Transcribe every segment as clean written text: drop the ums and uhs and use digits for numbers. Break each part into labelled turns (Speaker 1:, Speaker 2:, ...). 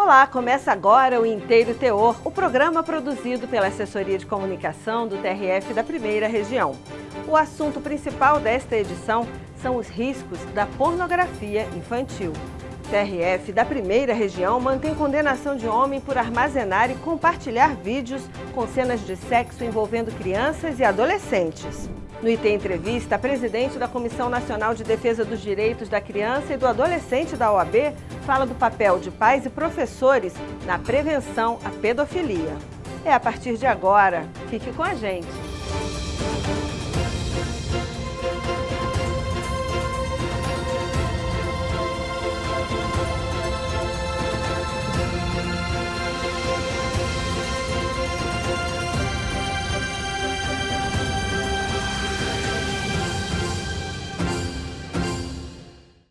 Speaker 1: Olá, começa agora o Inteiro Teor, o programa produzido pela Assessoria de Comunicação do TRF da Primeira Região. O assunto principal desta edição são os riscos da pornografia infantil. O TRF da Primeira Região mantém condenação de homem por armazenar e compartilhar vídeos com cenas de sexo envolvendo crianças e adolescentes. No IT Entrevista, a presidente da Comissão Nacional de Defesa dos Direitos da Criança e do Adolescente da OAB fala do papel de pais e professores na prevenção à pedofilia. É a partir de agora. Fique com a gente.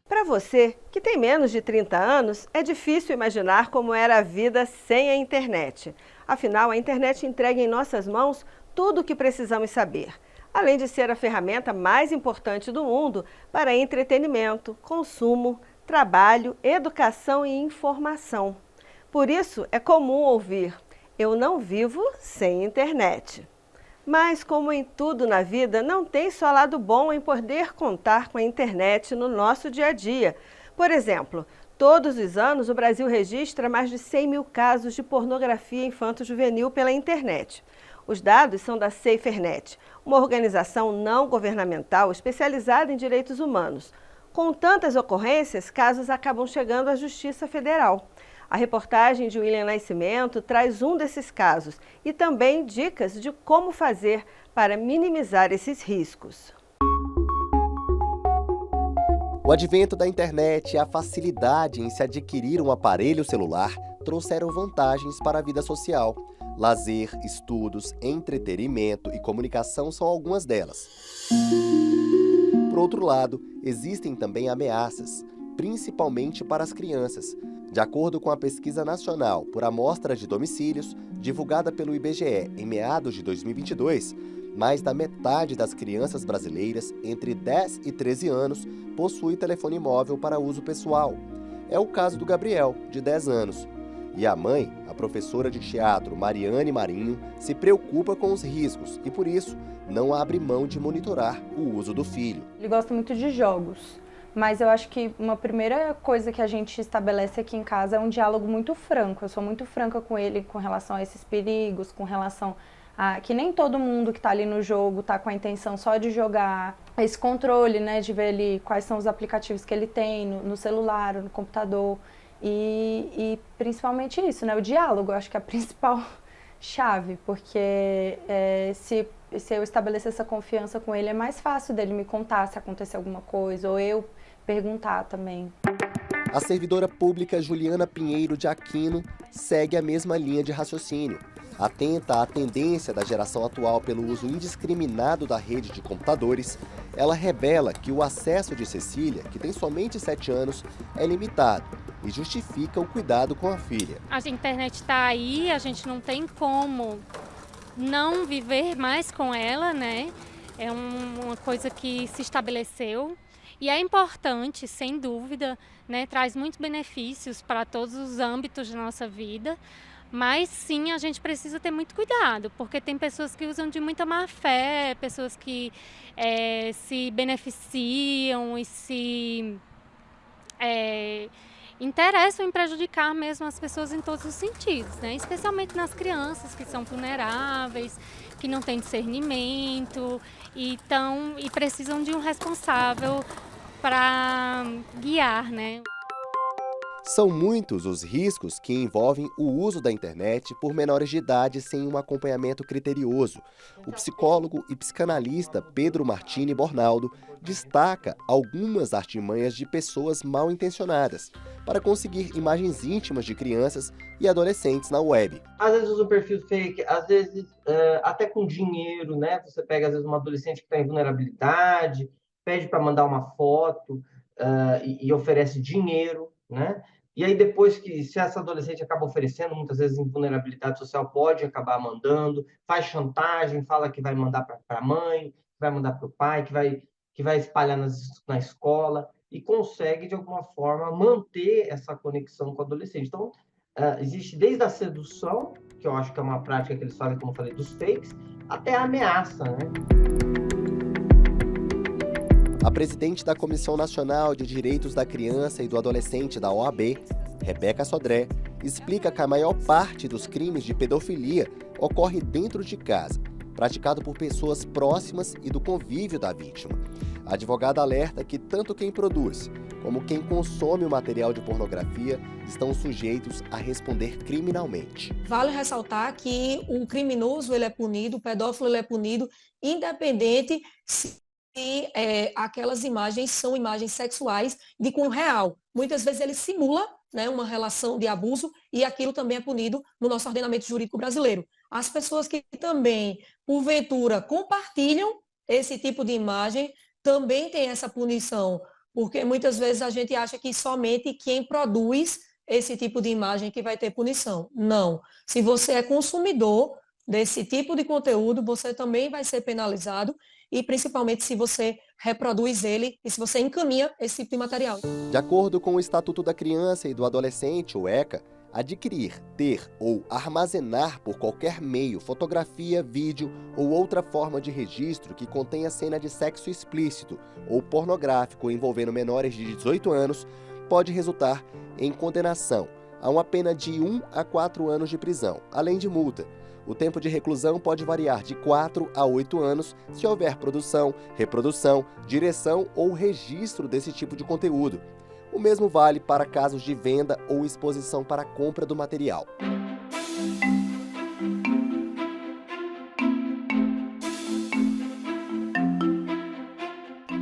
Speaker 1: Para você que tem menos de 30 anos, é difícil imaginar como era a vida sem a internet. Afinal, a internet entrega em nossas mãos tudo o que precisamos saber, além de ser a ferramenta mais importante do mundo para entretenimento, consumo, trabalho, educação e informação. Por isso, é comum ouvir: "Eu não vivo sem internet". Mas, como em tudo na vida, não tem só lado bom em poder contar com a internet no nosso dia a dia. Por exemplo, todos os anos o Brasil registra mais de 100 mil casos de pornografia infanto-juvenil pela internet. Os dados são da SaferNet, uma organização não governamental especializada em direitos humanos. Com tantas ocorrências, casos acabam chegando à Justiça Federal. A reportagem de William Nascimento traz um desses casos e também dicas de como fazer para minimizar esses riscos.
Speaker 2: O advento da internet e a facilidade em se adquirir um aparelho celular trouxeram vantagens para a vida social. Lazer, estudos, entretenimento e comunicação são algumas delas. Por outro lado, existem também ameaças, principalmente para as crianças. De acordo com a Pesquisa Nacional por Amostra de Domicílios, divulgada pelo IBGE em meados de 2022, mais da metade das crianças brasileiras entre 10 e 13 anos possui telefone móvel para uso pessoal. É o caso do Gabriel, de 10 anos. E a mãe, a professora de teatro Mariane Marinho, se preocupa com os riscos e, por isso, não abre mão de monitorar o uso do filho.
Speaker 3: Ele gosta muito de jogos. Mas eu acho que uma primeira coisa que a gente estabelece aqui em casa é um diálogo muito franco. Eu sou muito franca com ele com relação a esses perigos, com relação a que nem todo mundo que está ali no jogo está com a intenção só de jogar. Esse controle, né, de ver ali quais são os aplicativos que ele tem no celular, no computador. E principalmente isso, né, o diálogo, eu acho que é a principal chave, porque se eu estabelecer essa confiança com ele, é mais fácil dele me contar se acontecer alguma coisa, ou eu perguntar também.
Speaker 2: A servidora pública Juliana Pinheiro de Aquino segue a mesma linha de raciocínio. Atenta à tendência da geração atual pelo uso indiscriminado da rede de computadores, ela revela que o acesso de Cecília, que tem somente 7 anos, é limitado e justifica o cuidado com a filha.
Speaker 4: A internet está aí, a gente não tem como não viver mais com ela, né? É uma coisa que se estabeleceu. E é importante, sem dúvida, né? Traz muitos benefícios para todos os âmbitos da nossa vida, mas sim, a gente precisa ter muito cuidado, porque tem pessoas que usam de muita má fé, pessoas que se beneficiam e se interessam em prejudicar mesmo as pessoas em todos os sentidos, né? Especialmente nas crianças que são vulneráveis, que não têm discernimento e precisam de um responsável para guiar, né?
Speaker 2: São muitos os riscos que envolvem o uso da internet por menores de idade sem um acompanhamento criterioso. O psicólogo e psicanalista Pedro Martini Bornaldo destaca algumas artimanhas de pessoas mal intencionadas para conseguir imagens íntimas de crianças e adolescentes na web.
Speaker 5: Às vezes usa um perfil fake, às vezes até com dinheiro, né? Você pega às vezes uma adolescente que está em vulnerabilidade, pede para mandar uma foto e oferece dinheiro, né? E aí depois que, se essa adolescente acaba oferecendo, muitas vezes em vulnerabilidade social, pode acabar mandando, faz chantagem, fala que vai mandar para a mãe, que vai mandar para o pai, que vai espalhar na escola, e consegue, de alguma forma, manter essa conexão com o adolescente. Então, existe desde a sedução, que eu acho que é uma prática que eles fazem, como eu falei, dos fakes, até a ameaça, né?
Speaker 2: A presidente da Comissão Nacional de Direitos da Criança e do Adolescente da OAB, Rebeca Sodré, explica que a maior parte dos crimes de pedofilia ocorre dentro de casa, praticado por pessoas próximas e do convívio da vítima. A advogada alerta que tanto quem produz como quem consome o material de pornografia estão sujeitos a responder criminalmente.
Speaker 6: Vale ressaltar que o criminoso ele é punido, o pedófilo ele é punido, independente se aquelas imagens são imagens sexuais de cunho real. Muitas vezes ele simula, né, uma relação de abuso e aquilo também é punido no nosso ordenamento jurídico brasileiro. As pessoas que também, porventura, compartilham esse tipo de imagem também têm essa punição, porque muitas vezes a gente acha que somente quem produz esse tipo de imagem que vai ter punição. Não. Se você é consumidor desse tipo de conteúdo, você também vai ser penalizado, e principalmente se você reproduz ele e se você encaminha esse tipo de material.
Speaker 2: De acordo com o Estatuto da Criança e do Adolescente, o ECA, adquirir, ter ou armazenar por qualquer meio fotografia, vídeo ou outra forma de registro que contenha cena de sexo explícito ou pornográfico envolvendo menores de 18 anos pode resultar em condenação a uma pena de 1 a 4 anos de prisão, além de multa. O tempo de reclusão pode variar de 4 a 8 anos se houver produção, reprodução, direção ou registro desse tipo de conteúdo. O mesmo vale para casos de venda ou exposição para compra do material.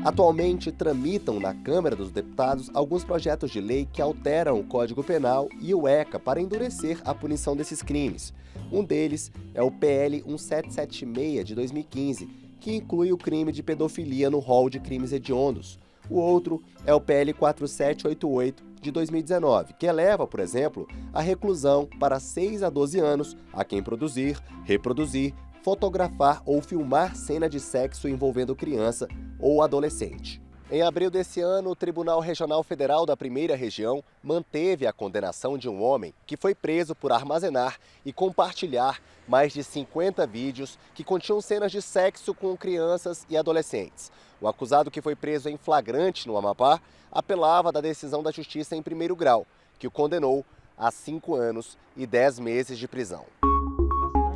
Speaker 2: Atualmente, tramitam na Câmara dos Deputados alguns projetos de lei que alteram o Código Penal e o ECA para endurecer a punição desses crimes. Um deles é o PL 1776 de 2015, que inclui o crime de pedofilia no rol de crimes hediondos. O outro é o PL 4788 de 2019, que eleva, por exemplo, a reclusão para 6 a 12 anos a quem produzir, reproduzir, fotografar ou filmar cena de sexo envolvendo criança ou adolescente. Em abril desse ano, o Tribunal Regional Federal da Primeira Região manteve a condenação de um homem que foi preso por armazenar e compartilhar mais de 50 vídeos que continham cenas de sexo com crianças e adolescentes. O acusado, que foi preso em flagrante no Amapá, apelava da decisão da Justiça em primeiro grau, que o condenou a 5 anos e 10 meses de prisão.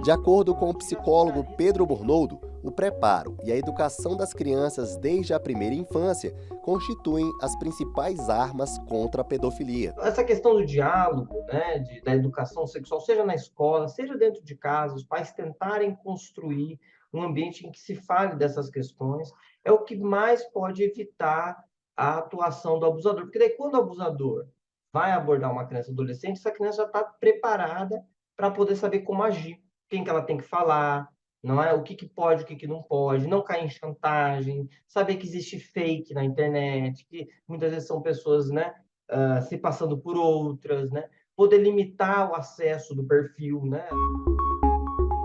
Speaker 2: De acordo com o psicólogo Pedro Bornoldo, o preparo e a educação das crianças desde a primeira infância constituem as principais armas contra a pedofilia.
Speaker 5: Essa questão do diálogo, né, da educação sexual, seja na escola, seja dentro de casa, os pais tentarem construir um ambiente em que se fale dessas questões, é o que mais pode evitar a atuação do abusador. Porque daí, quando o abusador vai abordar uma criança ou adolescente, essa criança já está preparada para poder saber como agir, quem que ela tem que falar, não é? O que pode, o que não pode, não cair em chantagem, saber que existe fake na internet, que muitas vezes são pessoas, né, se passando por outras, né? Poder limitar o acesso do perfil, né?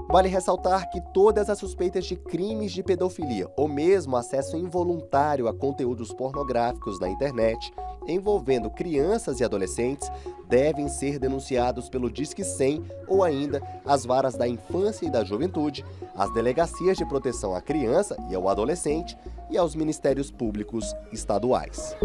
Speaker 2: Vale ressaltar que todas as suspeitas de crimes de pedofilia ou mesmo acesso involuntário a conteúdos pornográficos na internet envolvendo crianças e adolescentes devem ser denunciados pelo Disque 100 ou ainda as varas da infância e da juventude, as delegacias de proteção à criança e ao adolescente e aos ministérios públicos estaduais.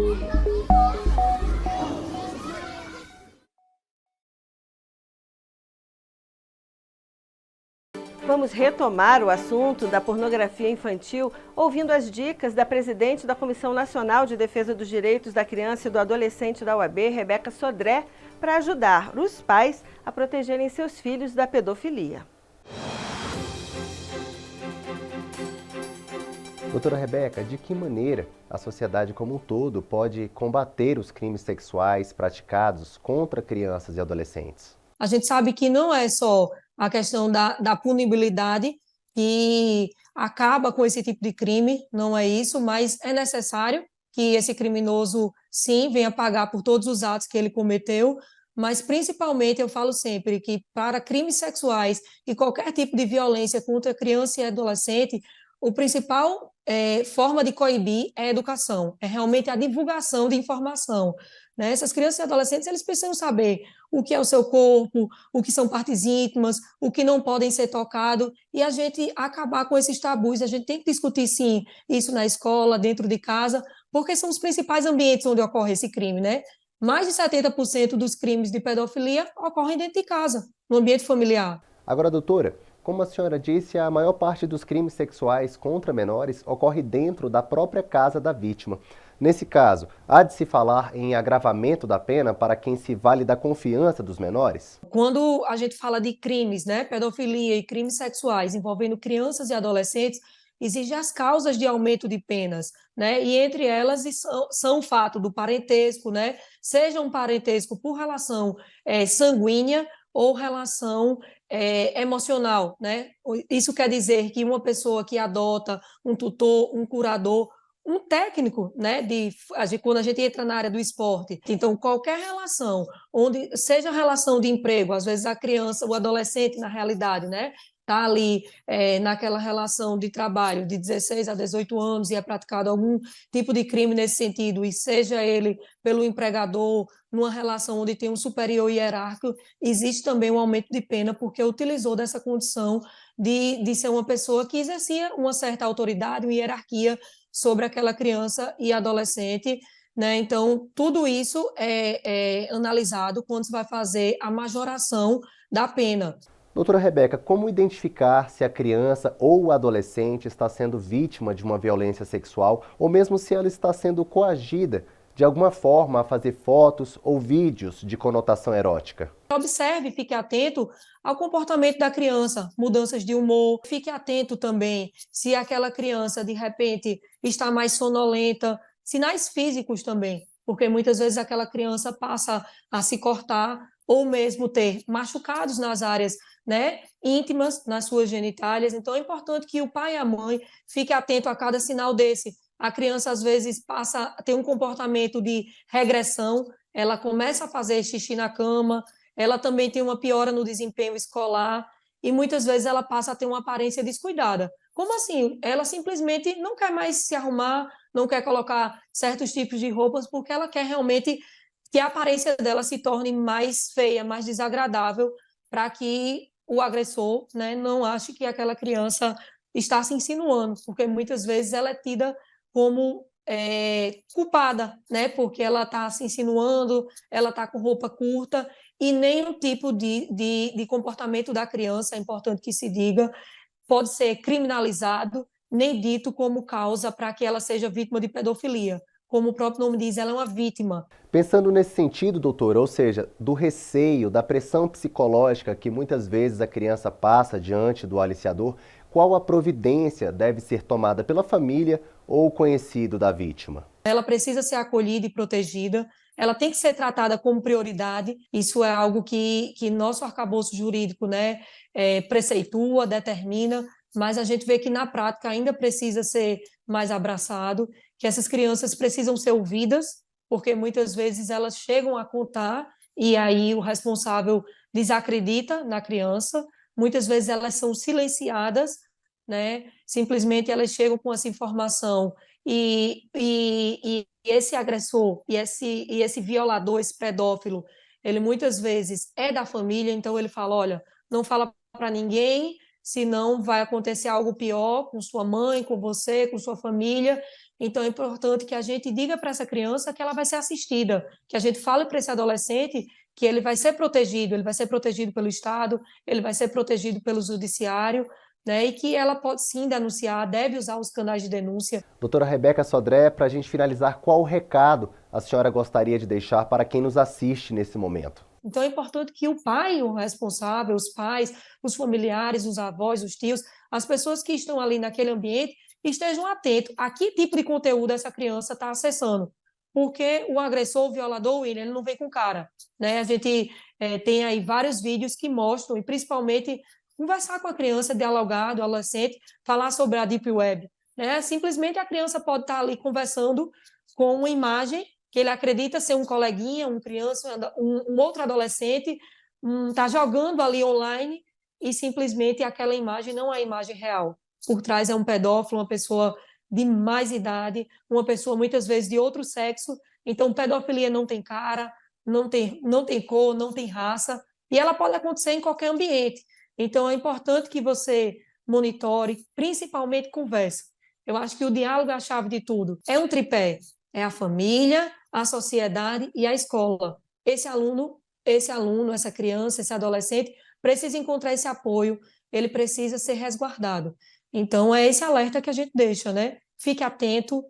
Speaker 1: Vamos retomar o assunto da pornografia infantil ouvindo as dicas da presidente da Comissão Nacional de Defesa dos Direitos da Criança e do Adolescente da OAB, Rebeca Sodré, para ajudar os pais a protegerem seus filhos da pedofilia.
Speaker 2: Doutora Rebeca, de que maneira a sociedade como um todo pode combater os crimes sexuais praticados contra crianças e adolescentes?
Speaker 6: A gente sabe que não é só a questão da punibilidade que acaba com esse tipo de crime, não é isso, mas é necessário que esse criminoso, sim, venha pagar por todos os atos que ele cometeu, mas principalmente eu falo sempre que para crimes sexuais e qualquer tipo de violência contra criança e adolescente, o principal forma de coibir é a educação, é realmente a divulgação de informação. né? Essas crianças e adolescentes, eles precisam saber o que é o seu corpo, o que são partes íntimas, o que não podem ser tocado, e a gente acabar com esses tabus. A gente tem que discutir, sim, isso na escola, dentro de casa, porque são os principais ambientes onde ocorre esse crime, né? Mais de 70% dos crimes de pedofilia ocorrem dentro de casa, no ambiente familiar.
Speaker 2: Agora, doutora, como a senhora disse, a maior parte dos crimes sexuais contra menores ocorre dentro da própria casa da vítima. Nesse caso, há de se falar em agravamento da pena para quem se vale da confiança dos menores?
Speaker 6: Quando a gente fala de crimes, né, pedofilia e crimes sexuais envolvendo crianças e adolescentes, existem as causas de aumento de penas, né? E entre elas são o fato do parentesco, né? Seja um parentesco por relação sanguínea ou relação emocional, né? Isso quer dizer que uma pessoa que adota um tutor, um curador, um técnico, né, quando a gente entra na área do esporte. Então, qualquer relação, onde seja relação de emprego, às vezes a criança, o adolescente, na realidade, né, está ali naquela relação de trabalho de 16 a 18 anos e é praticado algum tipo de crime nesse sentido, e seja ele pelo empregador, numa relação onde tem um superior hierárquico, existe também um aumento de pena porque utilizou dessa condição de ser uma pessoa que exercia uma certa autoridade, uma hierarquia sobre aquela criança e adolescente, né? Então, tudo isso é analisado quando se vai fazer a majoração da pena.
Speaker 2: Doutora Rebeca, como identificar se a criança ou o adolescente está sendo vítima de uma violência sexual ou mesmo se ela está sendo coagida de alguma forma a fazer fotos ou vídeos de conotação erótica?
Speaker 6: Observe, fique atento ao comportamento da criança, mudanças de humor. Fique atento também se aquela criança, de repente, está mais sonolenta, sinais físicos também, porque muitas vezes aquela criança passa a se cortar ou mesmo ter machucados nas áreas, né, íntimas, nas suas genitálias. Então, é importante que o pai e a mãe fiquem atentos a cada sinal desse. A criança, às vezes, passa a ter um comportamento de regressão, ela começa a fazer xixi na cama, ela também tem uma piora no desempenho escolar e muitas vezes ela passa a ter uma aparência descuidada. Como assim? Ela simplesmente não quer mais se arrumar, não quer colocar certos tipos de roupas porque ela quer realmente que a aparência dela se torne mais feia, mais desagradável, para que o agressor, né, não ache que aquela criança está se insinuando, porque muitas vezes ela é tida como culpada, né, porque ela está se insinuando, ela está com roupa curta, e nenhum tipo de comportamento da criança, é importante que se diga, pode ser criminalizado, nem dito como causa para que ela seja vítima de pedofilia. Como o próprio nome diz, ela é uma vítima.
Speaker 2: Pensando nesse sentido, doutora, ou seja, do receio, da pressão psicológica que muitas vezes a criança passa diante do aliciador, qual a providência deve ser tomada pela família ou conhecido da vítima?
Speaker 6: Ela precisa ser acolhida e protegida, ela tem que ser tratada como prioridade, isso é algo que nosso arcabouço jurídico, né, preceitua, determina, mas a gente vê que na prática ainda precisa ser mais abraçado, que essas crianças precisam ser ouvidas, porque muitas vezes elas chegam a contar e aí o responsável desacredita na criança, muitas vezes elas são silenciadas, né? Simplesmente elas chegam com essa informação e esse agressor e esse violador, esse pedófilo, ele muitas vezes é da família, então ele fala, olha, não fala para ninguém, senão vai acontecer algo pior com sua mãe, com você, com sua família. Então é importante que a gente diga para essa criança que ela vai ser assistida, que a gente fale para esse adolescente que ele vai ser protegido pelo Estado, ele vai ser protegido pelo judiciário, né, e que ela pode sim denunciar, deve usar os canais de denúncia.
Speaker 2: Doutora Rebeca Sodré, para a gente finalizar, qual o recado a senhora gostaria de deixar para quem nos assiste nesse momento?
Speaker 6: Então é importante que o pai, o responsável, os pais, os familiares, os avós, os tios, as pessoas que estão ali naquele ambiente, estejam atentos a que tipo de conteúdo essa criança está acessando. Porque o agressor, o violador, ele não vem com cara, né? A gente tem aí vários vídeos que mostram, e principalmente conversar com a criança, dialogar, do adolescente, falar sobre a Deep Web, né? Simplesmente a criança pode estar ali conversando com uma imagem que ele acredita ser um coleguinha, uma criança, um outro adolescente, está jogando ali online e simplesmente aquela imagem não é a imagem real. Por trás é um pedófilo, uma pessoa de mais idade, uma pessoa muitas vezes de outro sexo. Então, pedofilia não tem cara, não tem cor, não tem raça, e ela pode acontecer em qualquer ambiente. Então, é importante que você monitore, principalmente conversa. Eu acho que o diálogo é a chave de tudo. É um tripé, é a família, a sociedade e a escola. Esse aluno, essa criança, esse adolescente precisa encontrar esse apoio, ele precisa ser resguardado. Então, é esse alerta que a gente deixa, né? Fique atento,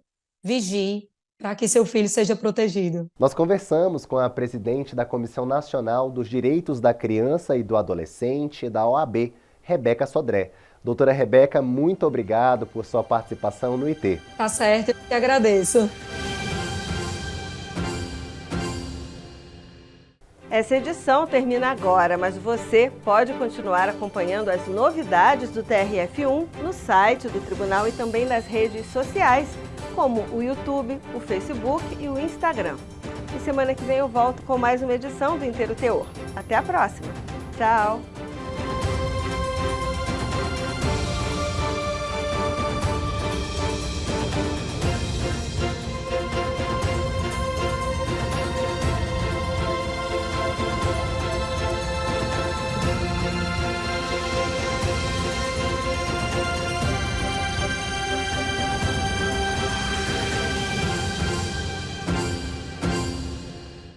Speaker 6: vigie, para que seu filho seja protegido.
Speaker 2: Nós conversamos com a presidente da Comissão Nacional dos Direitos da Criança e do Adolescente, da OAB, Rebeca Sodré. Doutora Rebeca, muito obrigado por sua participação no IT.
Speaker 6: Tá certo, eu que agradeço.
Speaker 1: Essa edição termina agora, mas você pode continuar acompanhando as novidades do TRF1 no site do Tribunal e também nas redes sociais, como o YouTube, o Facebook e o Instagram. E semana que vem eu volto com mais uma edição do Inteiro Teor. Até a próxima. Tchau!